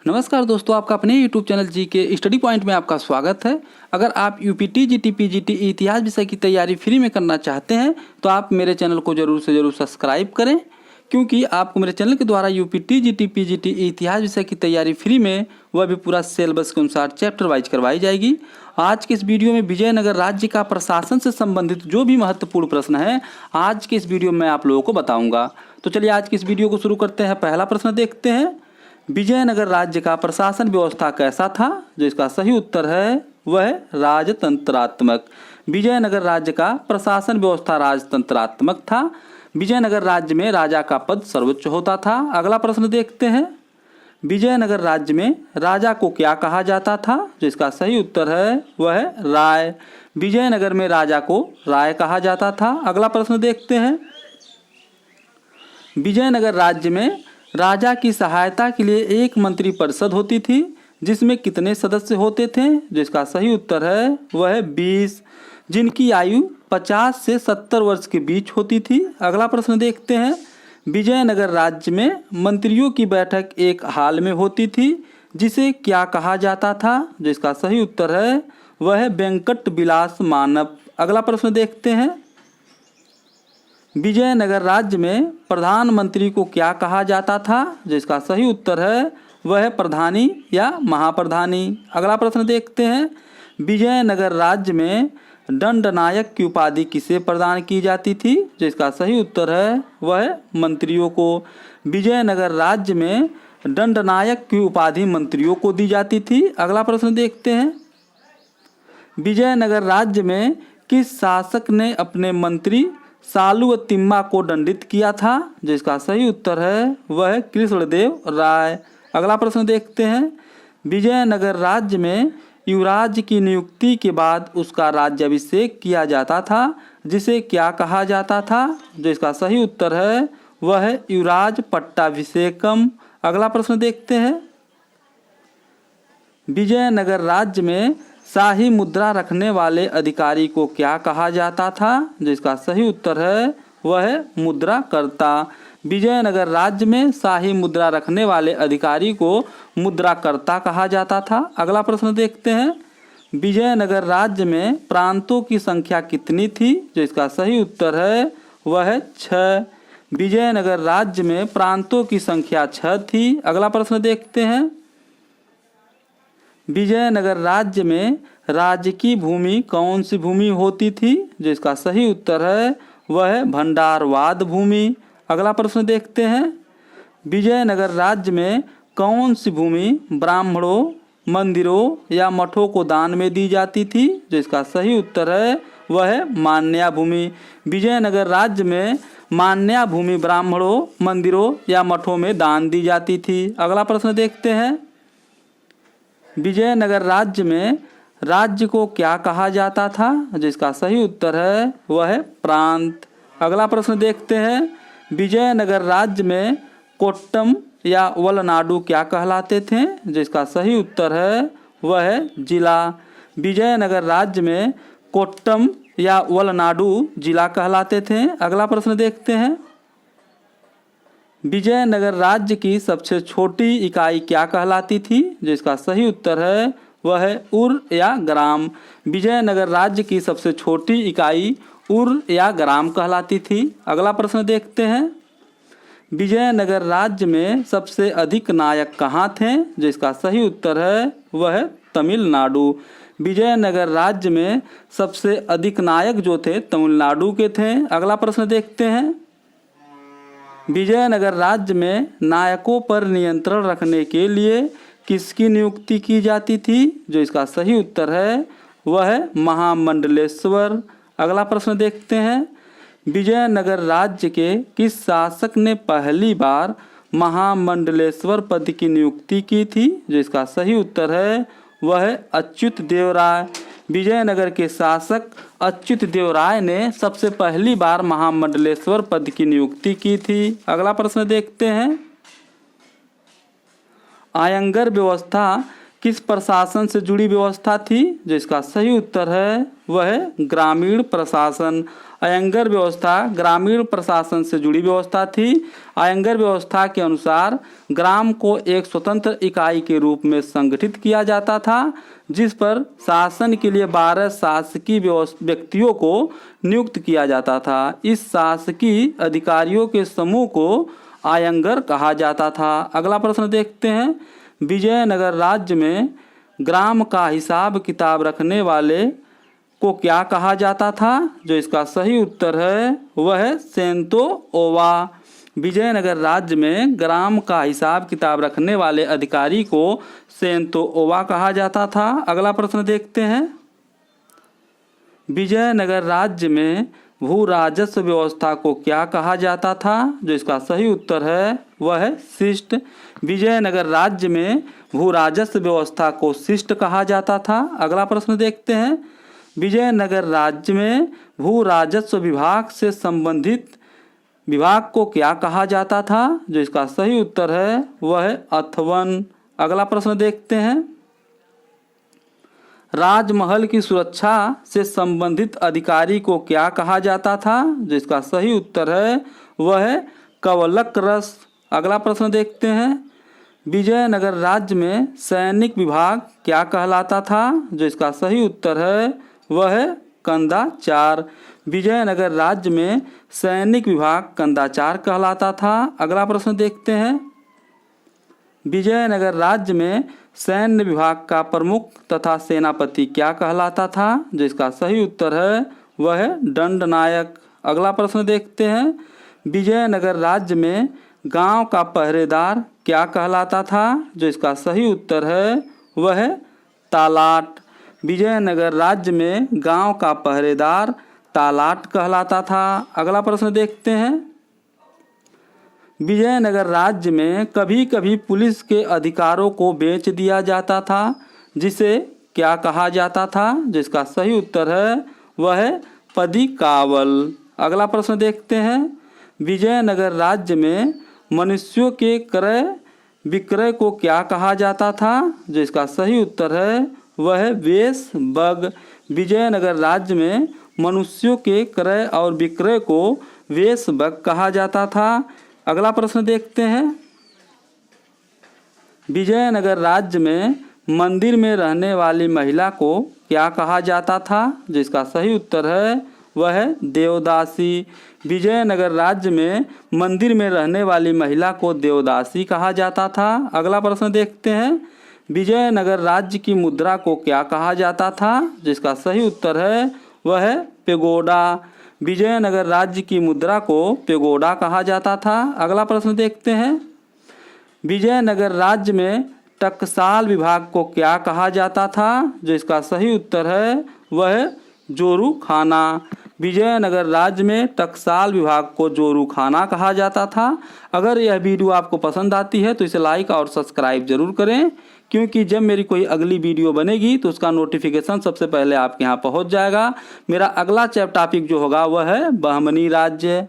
नमस्कार दोस्तों, आपका अपने YouTube चैनल जी के स्टडी पॉइंट में आपका स्वागत है। अगर आप यूपीटी, जीटी, पीजीटी इतिहास विषय की तैयारी फ्री में करना चाहते हैं तो आप मेरे चैनल को ज़रूर से ज़रूर सब्सक्राइब करें, क्योंकि आपको मेरे चैनल के द्वारा यूपीटी, जीटी, पीजीटी इतिहास विषय की तैयारी फ्री में वह भी पूरा सिलेबस के अनुसार चैप्टर वाइज करवाई जाएगी। आज के इस वीडियो में विजयनगर राज्य का प्रशासन से संबंधित जो भी महत्वपूर्ण प्रश्न है आज के इस वीडियो में आप लोगों को बताऊँगा। तो चलिए आज की इस वीडियो को शुरू करते हैं। पहला प्रश्न देखते हैं, विजयनगर राज्य का प्रशासन व्यवस्था कैसा था? जो इसका सही उत्तर है वह है राजतंत्रात्मक। विजयनगर राज्य का प्रशासन व्यवस्था राजतंत्रात्मक था। विजयनगर राज्य में राजा का पद सर्वोच्च होता था। अगला प्रश्न देखते हैं, विजयनगर राज्य में राजा को क्या कहा जाता था? जो इसका सही उत्तर है वह है राय। विजयनगर में राजा को राय कहा जाता था। अगला प्रश्न देखते हैं, विजयनगर राज्य में राजा की सहायता के लिए एक मंत्री परिषद होती थी, जिसमें कितने सदस्य होते थे? जिसका सही उत्तर है वह है 20, जिनकी आयु 50 से 70 वर्ष के बीच होती थी। अगला प्रश्न देखते हैं, विजयनगर राज्य में मंत्रियों की बैठक एक हाल में होती थी, जिसे क्या कहा जाता था? जिसका सही उत्तर है वह है वेंकट विलास मानव। अगला प्रश्न देखते हैं, विजयनगर राज्य में प्रधानमंत्री को क्या कहा जाता था? जिसका सही उत्तर है वह है प्रधानी या महाप्रधानी। अगला प्रश्न देखते हैं, विजयनगर राज्य में दंडनायक की उपाधि किसे प्रदान की जाती थी? जिसका सही उत्तर है वह है मंत्रियों को। विजयनगर राज्य में दंडनायक की उपाधि मंत्रियों को दी जाती थी। अगला प्रश्न देखते हैं, विजयनगर राज्य में किस शासक ने अपने मंत्री सालू व तिम्मा को दंडित किया था? जिसका सही उत्तर है वह है कृष्णदेव राय। अगला प्रश्न देखते हैं, विजयनगर राज्य में युवराज की नियुक्ति के बाद उसका राज्याभिषेक किया जाता था, जिसे क्या कहा जाता था? जिसका सही उत्तर है वह है युवराज पट्टाभिषेकम। अगला प्रश्न देखते हैं, विजयनगर राज्य में शाही मुद्रा रखने वाले अधिकारी को क्या कहा जाता था? जिसका सही उत्तर है वह है मुद्राकर्ता। विजयनगर राज्य में शाही मुद्रा रखने वाले अधिकारी को मुद्राकर्ता कहा जाता था। अगला प्रश्न देखते हैं, विजयनगर राज्य में प्रांतों की संख्या कितनी थी? जिसका सही उत्तर है वह है 6। विजयनगर राज्य में प्रांतों की संख्या 6 थी। अगला प्रश्न देखते हैं, विजयनगर राज्य में राज्य की भूमि कौन सी भूमि होती थी? जिसका सही उत्तर है वह है भंडारवाद भूमि। अगला प्रश्न देखते हैं, विजयनगर राज्य में कौन सी भूमि ब्राह्मणों, मंदिरों या मठों को दान में दी जाती थी? जिसका सही उत्तर है वह है मान्या भूमि। विजयनगर राज्य में मान्या भूमि ब्राह्मणों, मंदिरों या मठों में दान दी जाती थी। अगला प्रश्न देखते हैं, विजयनगर राज्य में राज्य को क्या कहा जाता था? जिसका सही उत्तर है वह है प्रांत। अगला प्रश्न देखते हैं, विजयनगर राज्य में कोट्टम या वलनाडु क्या कहलाते थे? जिसका सही उत्तर है वह है जिला। विजयनगर राज्य में कोट्टम या वलनाडु जिला कहलाते थे। अगला प्रश्न देखते हैं, विजयनगर राज्य की सबसे छोटी इकाई क्या कहलाती थी? जिसका सही उत्तर है वह है उर या ग्राम। विजयनगर राज्य की सबसे छोटी इकाई उर या ग्राम कहलाती थी। अगला प्रश्न देखते हैं, विजयनगर राज्य में सबसे अधिक नायक कहाँ थे? जिसका सही उत्तर है वह है तमिलनाडु। विजयनगर राज्य में सबसे अधिक नायक जो थे तमिलनाडु के थे। अगला प्रश्न देखते हैं, विजयनगर राज्य में नायकों पर नियंत्रण रखने के लिए किसकी नियुक्ति की जाती थी? जो इसका सही उत्तर है वह है महामंडलेश्वर। अगला प्रश्न देखते हैं, विजयनगर राज्य के किस शासक ने पहली बार महामंडलेश्वर पद की नियुक्ति की थी? जो इसका सही उत्तर है वह है अच्युत देव राय। विजयनगर के शासक अच्युत देव राय ने सबसे पहली बार महामंडलेश्वर पद की नियुक्ति की थी। अगला प्रश्न देखते हैं, आयंगर व्यवस्था किस प्रशासन से जुड़ी व्यवस्था थी? जो इसका सही उत्तर है वह है ग्रामीण प्रशासन। अयंगर व्यवस्था ग्रामीण प्रशासन से जुड़ी व्यवस्था थी। अयंगर व्यवस्था के अनुसार ग्राम को एक स्वतंत्र इकाई के रूप में संगठित किया जाता था, जिस पर शासन के लिए 12 शासकीय व्यक्तियों को नियुक्त किया जाता था। इस शासकीय अधिकारियों के समूह को अयंगर कहा जाता था। अगला प्रश्न देखते हैं। विजयनगर राज्य में ग्राम का हिसाब किताब रखने वाले को क्या कहा जाता था? जो इसका सही उत्तर है वह है सेंतो ओवा। विजयनगर राज्य में ग्राम का हिसाब किताब रखने वाले अधिकारी को सेंतो ओवा कहा जाता था। अगला प्रश्न देखते हैं। विजयनगर राज्य में भू राजस्व व्यवस्था को क्या कहा जाता था? जो इसका सही उत्तर है वह है शिष्ट। विजयनगर राज्य में भू राजस्व व्यवस्था को शिष्ट कहा जाता था। अगला प्रश्न देखते हैं। विजयनगर राज्य में भू राजस्व विभाग से संबंधित विभाग को क्या कहा जाता था? जो इसका सही उत्तर है वह है अथवन। अगला प्रश्न देखते हैं। राजमहल की सुरक्षा से संबंधित अधिकारी को क्या कहा जाता था? जो इसका सही उत्तर है वह है कवलक रस। अगला प्रश्न देखते हैं। विजयनगर राज्य में सैनिक विभाग क्या कहलाता था? जो इसका सही उत्तर है वह है कंदाचार। विजयनगर राज्य में सैनिक विभाग कंदाचार कहलाता था। अगला प्रश्न देखते हैं। विजयनगर राज्य में सैन्य विभाग का प्रमुख तथा सेनापति क्या कहलाता था? जो इसका सही उत्तर है वह है दंडनायक। अगला प्रश्न देखते हैं। विजयनगर राज्य में गांव का पहरेदार क्या कहलाता था? जो इसका सही उत्तर है वह है तालाट। विजयनगर राज्य में गांव का पहरेदार तालाट कहलाता था। अगला प्रश्न देखते हैं। विजयनगर राज्य में कभी कभी पुलिस के अधिकारों को बेच दिया जाता था, जिसे क्या कहा जाता था? जिसका सही उत्तर है वह है पदिकावल। अगला प्रश्न देखते हैं। विजयनगर राज्य में मनुष्यों के क्रय विक्रय को क्या कहा जाता था? जिसका सही उत्तर है वह है वेश बग। विजयनगर राज्य में मनुष्यों के क्रय और विक्रय को वेश बग कहा जाता था। अगला प्रश्न देखते हैं। विजयनगर राज्य में मंदिर में रहने वाली महिला को क्या कहा जाता था? जिसका सही उत्तर है वह है देवदासी। विजयनगर राज्य में मंदिर में रहने वाली महिला को देवदासी कहा जाता था। अगला प्रश्न देखते हैं। विजयनगर राज्य की मुद्रा को क्या कहा जाता था? जिसका सही उत्तर है वह है पेगोडा। विजयनगर राज्य की मुद्रा को पेगोडा कहा जाता था। अगला प्रश्न देखते हैं। विजयनगर राज्य में टकसाल विभाग को क्या कहा जाता था? जो इसका सही उत्तर है वह है जोरू खाना। विजयनगर राज्य में टकसाल विभाग को जोरू खाना कहा जाता था। अगर यह वीडियो आपको पसंद आती है तो इसे लाइक और सब्सक्राइब जरूर करें, क्योंकि जब मेरी कोई अगली वीडियो बनेगी तो उसका नोटिफिकेशन सबसे पहले आपके यहाँ पहुँच जाएगा। मेरा अगला टॉपिक जो होगा वह है बहमनी राज्य।